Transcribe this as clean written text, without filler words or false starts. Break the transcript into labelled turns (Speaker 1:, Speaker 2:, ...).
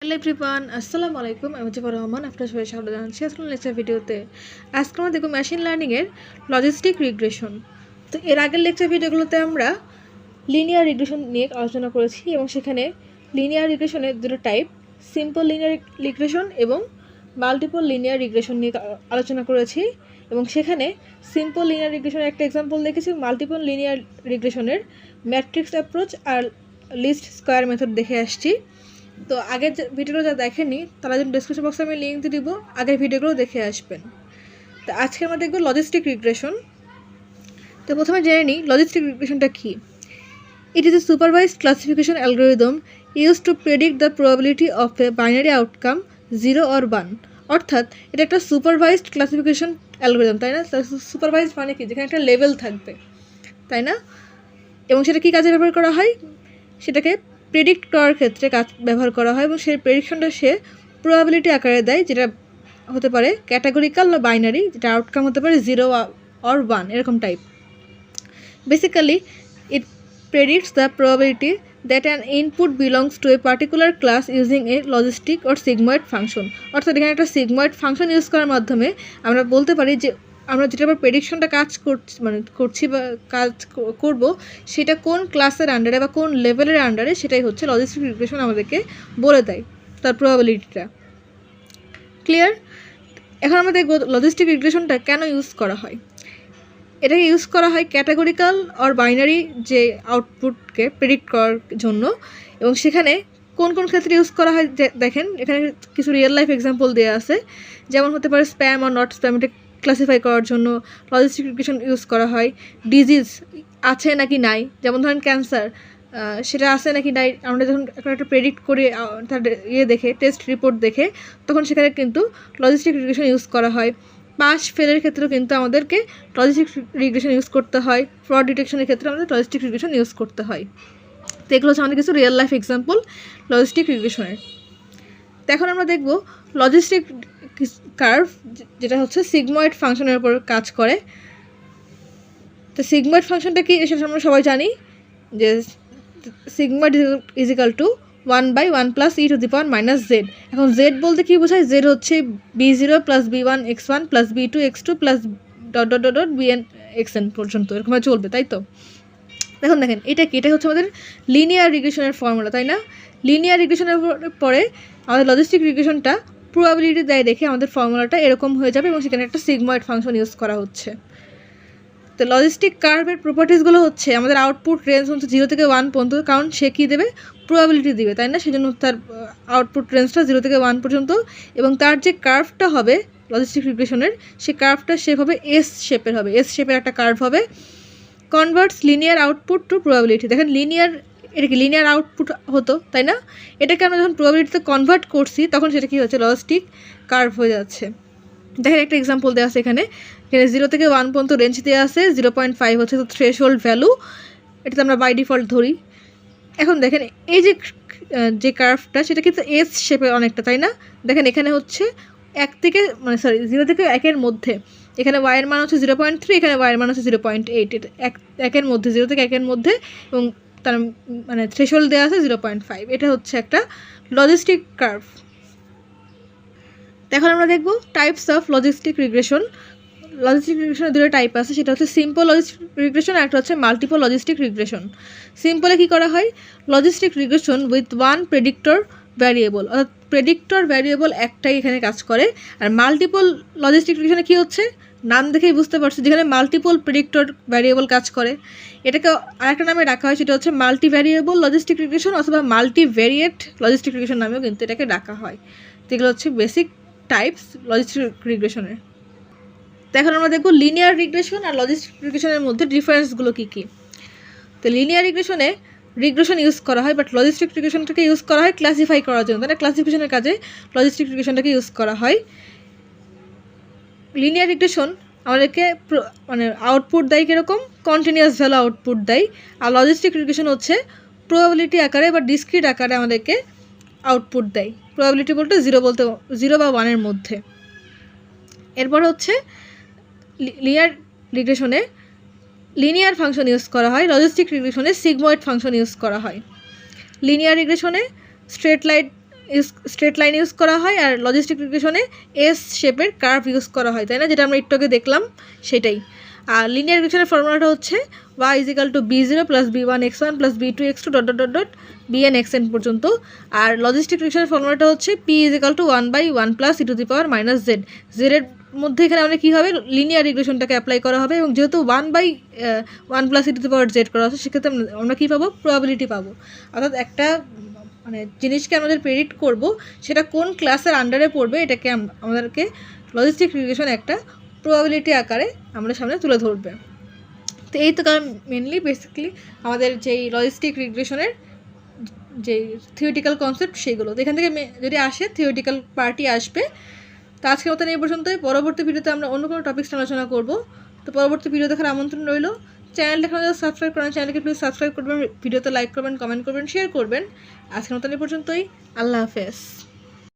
Speaker 1: Hello everyone, আসসালামু আলাইকুম। আমি মুজিবুর রহমান, আপনার সবাই স্বাগত জানাচ্ছি আজকের লেকচার ভিডিওতে। আজকে আমরা দেখব মেশিন লার্নিংয়ের লজিস্টিক রিগ্রেশন। তো এর আগের লেকচার ভিডিওগুলোতে আমরা লিনিয়ার রিগ্রেশন নিয়ে আলোচনা করেছি এবং সেখানে লিনিয়ার রিগ্রেশনের দুটো টাইপ, সিম্পল লিনিয়ার রিগ্রেশন এবং মাল্টিপল লিনিয়ার রিগ্রেশন নিয়ে আলোচনা করেছি এবং সেখানে সিম্পল লিনিয়ার রিগ্রেশনের একটা এক্সাম্পল দেখেছি, মাল্টিপল লিনিয়ার রিগ্রেশনের ম্যাট্রিক্স অ্যাপ্রোচ আর লিস্ট স্কোয়ার মেথড দেখে আসছি। তো আগের ভিডিওগুলো যা দেখেনি তারা জন্য ডিসক্রিপশন বক্সে আমি লিঙ্ক দিয়ে দিব, আগের ভিডিওগুলো দেখে আসবেন। তো আজকে আমরা দেখব লজিস্টিক রিগ্রেশন। তো প্রথমে জেনে নিই লজিস্টিক রিগ্রেশনটা কী। It is a supervised classification algorithm use to predict the probability of a binary outcome 0 or 1। অর্থাৎ এটা একটা সুপারভাইজড ক্লাসিফিকেশন অ্যালগরিদম, তাই না? সুপারভাইজড মানে কি, যেখানে একটা লেভেল থাকবে, তাই না? এবং সেটা কী কাজে ব্যবহার করা হয়, সেটাকে প্রেডিক্ট করার ক্ষেত্রে ব্যবহার করা হয় এবং সেই প্রেডিকশনটা সে প্রবাবিলিটি আকারে দেয়, যেটা হতে পারে ক্যাটাগরিক্যাল বা বাইনারি, যেটা আউটকাম হতে পারে 0 or 1 এরকম type. Basically it predicts the probability that an input belongs to a particular class using a logistic or sigmoid function. অর্থাৎ এখানে একটা সিগময়েড ফাংশন ইউজ করার মাধ্যমে আমরা বলতে পারি যে আমরা যেটা আবার প্রেডিকশনটা করছি বা কাজ করব সেটা কোন ক্লাসের আন্ডারে বা কোন লেভেলের আন্ডারে, সেটাই হচ্ছে লজিস্টিক রিগ্রেশন আমাদেরকে বলে দেয় তার প্রবাবিলিটিটা। ক্লিয়ার? এখন আমরা দেখব লজিস্টিক রিগ্রেশনটা কেন ইউজ করা হয়। এটাকে ইউজ করা হয় ক্যাটাগরিক্যাল আর বাইনারি যে আউটপুটকে প্রেডিক্ট করার জন্য, এবং সেখানে কোন কোন ক্ষেত্রে ইউজ করা হয় দেখেন, এখানে কিছু রিয়েল লাইফ এক্সাম্পল দেওয়া আছে। যেমন হতে পারে স্প্যাম আর নট স্প্যাম, এটা ক্লাসিফাই করার জন্য লজিস্টিক রিগ্রেশন ইউজ করা হয়। ডিজিজ আছে নাকি নাই, যেমন ধরেন ক্যান্সার, সেটা আছে নাকি নাই আমরা যখন একটা প্রেডিক্ট করে তার দেখে টেস্ট রিপোর্ট দেখে, তখন সেখানে কিন্তু লজিস্টিক রিগ্রেশন ইউজ করা হয়। পাস ফেলের ক্ষেত্রেও কিন্তু আমাদেরকে লজিস্টিক রিগ্রেশন ইউজ করতে হয়। ফ্রড ডিটেকশনের ক্ষেত্রে আমাদের লজিস্টিক রিগ্রেশন ইউজ করতে হয়। তো এগুলো হচ্ছে আমাদের কিছু রিয়েল লাইফ এক্সাম্পল লজিস্টিক রিগ্রেশনের। তো এখন আমরা দেখব লজিস্টিক কার্ভ, যেটা হচ্ছে সিগময়েড ফাংশনের উপর কাজ করে। তো সিগময়েড ফাংশনটা কি সেটা আমরা সবাই জানি, যে sigmoid is equal to 1/1 + e⁻⁻z। এখন z বলতে কী বোঝায়, z হচ্ছে b0 + b1 x1 + b2 x2 + ... bn xn পর্যন্ত এরকম চলবে, তাই তো? দেখেন এটা কি, এটা হচ্ছে আমাদের লিনিয়ার রিগ্রেশনের ফর্মুলা, তাই না? লিনিয়ার রিগ্রেশনের পরে আমাদের লজিস্টিক রিগ্রেশনটা প্রবাবিলিটি দেয় দেখে আমাদের ফর্মুলাটা এরকম হয়ে যাবে এবং সেখানে একটা সিগময়েড ফাংশন ইউজ করা হচ্ছে। তো লজিস্টিক কার্ভের প্রপার্টিসগুলো হচ্ছে আমাদের আউটপুট রেঞ্জ হচ্ছে 0 থেকে 1 পর্যন্ত, কারণ সে কী দেবে, প্রবাবিলিটি দিবে, তাই না? সেজন্য তার আউটপুট রেঞ্জটা 0 থেকে 1 পর্যন্ত, এবং তার যে কার্ভটা হবে লজিস্টিক রিগ্রেশনের, সেই কার্ভটা শেপ হবে এস শেপের হবে, এস শেপের একটা কার্ভ হবে। Converts linear output to probability. দেখেন লিনিয়ার, এটা কি লিনিয়ার আউটপুট হতো, তাই না? এটাকে আমরা যখন প্রবাবিলিটিতে কনভার্ট করছি তখন সেটা কী হচ্ছে, লজিস্টিক কার্ভ হয়ে যাচ্ছে। দেখেন একটা এক্সাম্পল দেওয়া আছে এখানে 0 থেকে 1 পর্যন্ত রেঞ্জ দেওয়া আছে, 0.5 হচ্ছে তো থ্রেশহোল্ড ভ্যালু, এটাতে আমরা বাই ডিফল্ট ধরি। এখন দেখেন এই যে কার্ভটা সেটা কিন্তু এস শেপে অনেকটা, তাই না? দেখেন এখানে হচ্ছে 0 থেকে 1-এর মধ্যে, এখানে ওয়াইয়ের মান হচ্ছে 0.3, এখানে ওয়াইয়ের মান হচ্ছে 0.8, এটা একের মধ্যে, 0 থেকে 1-এর মধ্যে, এবং তার থ্রেশহোল্ড দেওয়া আছে 0.5। এটা হচ্ছে একটা লজিস্টিক কার্ভ। এখন আমরা দেখব types of logistic regression. Logistic রিগ্রেশনের দুটো টাইপ আছে, সেটা হচ্ছে সিম্পল লজিস্টিক রিগ্রেশন আর একটা হচ্ছে মাল্টিপল লজিস্টিক রিগ্রেশন। সিম্পলে কী করা হয়, logistic regression with one predictor variable, অর্থাৎ প্রেডিক্টর ভ্যারিয়েবল একটাই এখানে কাজ করে। আর মাল্টিপল লজিস্টিক রিগ্রেশনে কী হচ্ছে, নাম দেখেই বুঝতে পারছি, যেখানে মাল্টিপল প্রেডিক্টর ভ্যারিয়েবল কাজ করে। এটাকে আরেকটা নামে ডাকা হয়, সেটা হচ্ছে মাল্টি ভ্যারিয়েবল লজিস্টিক রিগ্রেশন অথবা মাল্টিভেরিয়েট লজিস্টিক রিগ্রেশন নামেও কিন্তু এটাকে ডাকা হয়। তো এগুলো হচ্ছে বেসিক টাইপস লজিস্টিক রিগ্রেশনের। তো এখন আমরা দেখব লিনিয়ার রিগ্রেশন আর লজিস্টিক রিগ্রেশনের মধ্যে ডিফারেন্সগুলো কী কী। তো লিনিয়ার রিগ্রেশনে রিগ্রেশন ইউজ করা হয়, বাট লজিস্টিক রিগ্রেশনটাকে ইউজ করা হয় ক্লাসিফাই করার জন্য, তাই না? ক্লাসিফিকেশনের কাজে লজিস্টিক রিগ্রেশনটাকে ইউজ করা হয়। লিনিয়ার রিগ্রেশন আমাদেরকে আউটপুট দেয় কীরকম, কন্টিনিউয়াস ভ্যালু আউটপুট দেয়, আর লজিস্টিক রিগ্রেশন হচ্ছে প্রবাবিলিটি আকারে বা ডিসক্রিট আকারে আমাদেরকে আউটপুট দেয়। প্রবাবিলিটি বলতে 0 বা 1-এর মধ্যে। এরপর হচ্ছে লিনিয়ার রিগ্রেশনে লিনিয়ার ফাংশন ইউজ করা হয়, লজিস্টিক রিগ্রেশনে সিগময়েড ফাংশন ইউজ করা হয়। লিনিয়ার রিগ্রেশনে straight line straight line use করা হয়, আর লজিস্টিক রিগ্রেশনে এস শেপের কার্ভ ইউজ করা হয়, তাই না, যেটা আমরা একটু আগে দেখলাম সেটাই। আর লিনিয়ার রিগ্রেশনের ফর্মুলাটা হচ্ছে y = b0 + b1x1 + b2x2 ... bn xn পর্যন্ত। আর লজিস্টিক রিগ্রেশনের ফর্মুলাটা হচ্ছে p = 1/1 + e⁻⁻z। z এর মধ্যে এখানে আমরা কী হবে, লিনিয়ার রিগ্রেশনটাকে অ্যাপ্লাই করা হবে, এবং যেহেতু 1/1 + e⁻z করা হচ্ছে, সেক্ষেত্রে আমরা কী পাবো, প্রবাবিলিটি পাবো। অর্থাৎ একটা মানে জিনিসকে আমাদের প্রেডিক্ট করব সেটা কোন ক্লাসের আন্ডারে পড়বে, এটাকে আমাদেরকে লজিস্টিক রিগ্রেশন একটা প্রবাবিলিটি আকারে আমাদের সামনে তুলে ধরবে। তো এই তো কারণ মেনলি বেসিক্যালি আমাদের যেই লজিস্টিক রিগ্রেশনের যে থিওরিটিক্যাল কনসেপ্ট সেগুলো, তো এখান থেকে যদি আসে থিওরিটিক্যাল পার্টি আসবে। তো আজকের মতন এই পর্যন্তই। পরবর্তী ভিডিওতে আমরা অন্য কোনো টপিকস আলোচনা করব। তো পরবর্তী ভিডিও দেখার আমন্ত্রণ রইল। চ্যানেলটা এখনো যারা সাবস্ক্রাইব করেন, চ্যানেলকে প্লিজ সাবস্ক্রাইব করবেন, ভিডিওতে লাইক করবেন, কমেন্ট করবেন, শেয়ার করবেন। আজকের মতন এই পর্যন্তই। আল্লাহ হাফেজ।